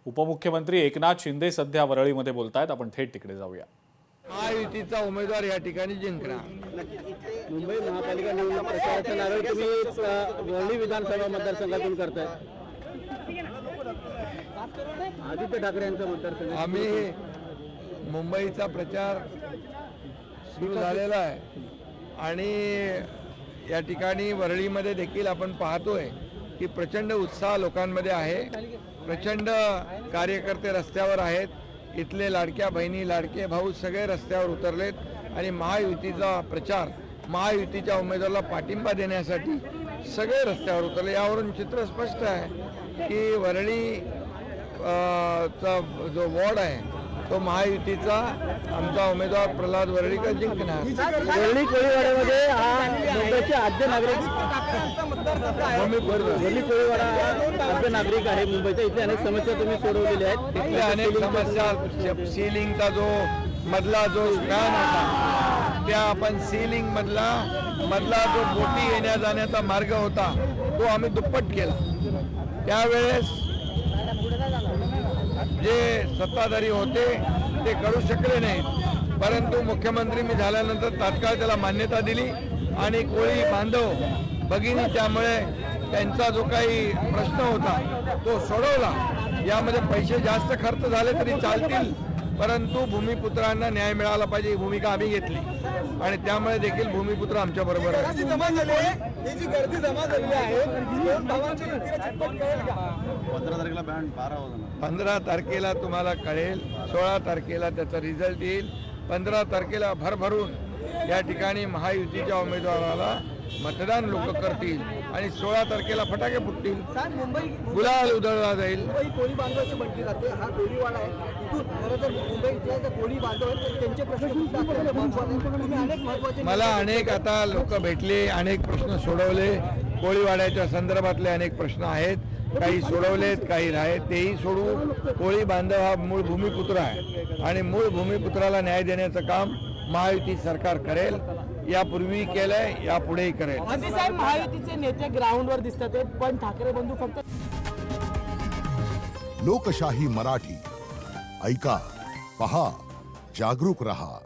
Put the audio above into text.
उपमुख्यमंत्री एकनाथ शिंदे सध्या वरळीमध्ये बोलतायत। आपण थेट तिकडे जाऊया। महायुतीचा उमेदवार या ठिकाणी जिंकणार। मुंबई महापालिका निवडणूक प्रचाराचा नारळ तुम्ही वरळी विधानसभा मतदारसंघातून करताय। आदित्य ठाकरे यांचा मतदारसंघ आम्ही मुंबईचा प्रचार सुरू झालेला आहे आणि या ठिकाणी वरळीमध्ये देखील आपण पाहतोय की प्रचंड उत्साह लोकांमध्ये आहे। प्रचंड कार्यकर्ते रस्त्यावर आहेत। इथले लाडक्या बहिणी लाडके भाऊ सगळे रस्त्यावर उतरलेत आणि महायुतीचा प्रचार, महायुतीच्या उमेदवाराला पाठिंबा देण्यासाठी सगळे रस्त्यावर उतरले। यावरून चित्र स्पष्ट आहे की वरळी चा जो वॉर्ड आहे तो महायुतीचा आमचा उमेदवार प्रल्हाद वरळीकर जिंकणार। वरळी कोळीवाड्यामध्ये हा मुंबईचे आद्य नागरिक वरळी कोळीवाडा आद्य नागरिक आहे मुंबईचा। इथल्या अनेक समस्या तुम्ही सोडवलेल्या आहेत। इथल्या अनेक समस्या, सीलिंगचा जो मधला जो स्पॅन होता त्या आपण सीलिंग मधला जो बोटी येण्या जाण्याचा मार्ग होता तो आम्ही दुप्पट केला। त्यावेळेस जे सत्ताधारी होते ते करू शकले नाहीत, परंतु मुख्यमंत्री मी झाल्यानंतर तात्काळ त्याला मान्यता दिली आणि कोळी बांधव भगिनी त्यामुळे त्यांचा जो काही प्रश्न होता तो सोडवला। यामध्ये पैसे जास्त खर्च झाले तरी चालतील, परंतु भूमिपुत्रांना न्याय मिळाला पाहिजे ही भूमिका आम्ही घेतली आणि त्यामुळे देखील भूमिपुत्र आमच्या बरोबर आहे। 15 तारखेला तुम्हाला कळेल, 16 तारखेला त्याचा रिझल्ट येईल। 15 तारखेला भरभरून या ठिकाणी महायुतीच्या उमेदवाराला मतदान लोक करतील आणि 16 तारखेला फटाके फुटतील, गुलाल उधळला जाईल। कोळी बांधवाची म्हटली जाते, हा कोळीवाडा आहे। इथून खरं तर मुंबई इथल्या जे कोळी बांधव आहेत त्यांचे प्रश्न मला अनेक आता लोक भेटले, अनेक प्रश्न सोडवले। कोळीवाड्याच्या संदर्भातले अनेक प्रश्न आहेत, काही सोडवलेत काही आहेत, तेही सोडवू। कोळी बांधव हा मूळ भूमिपुत्र आहे आणि मूळ भूमिपुत्राला न्याय देण्याचं काम महायुती सरकार करेल। यापूर्वी केलंय, यापुढेही करेल। महायुतीचे नेते ग्राउंडवर दिसतात पण ठाकरे बंधू फक्त लोकशाही मराठी ऐका, पहा, जागरूक रहा।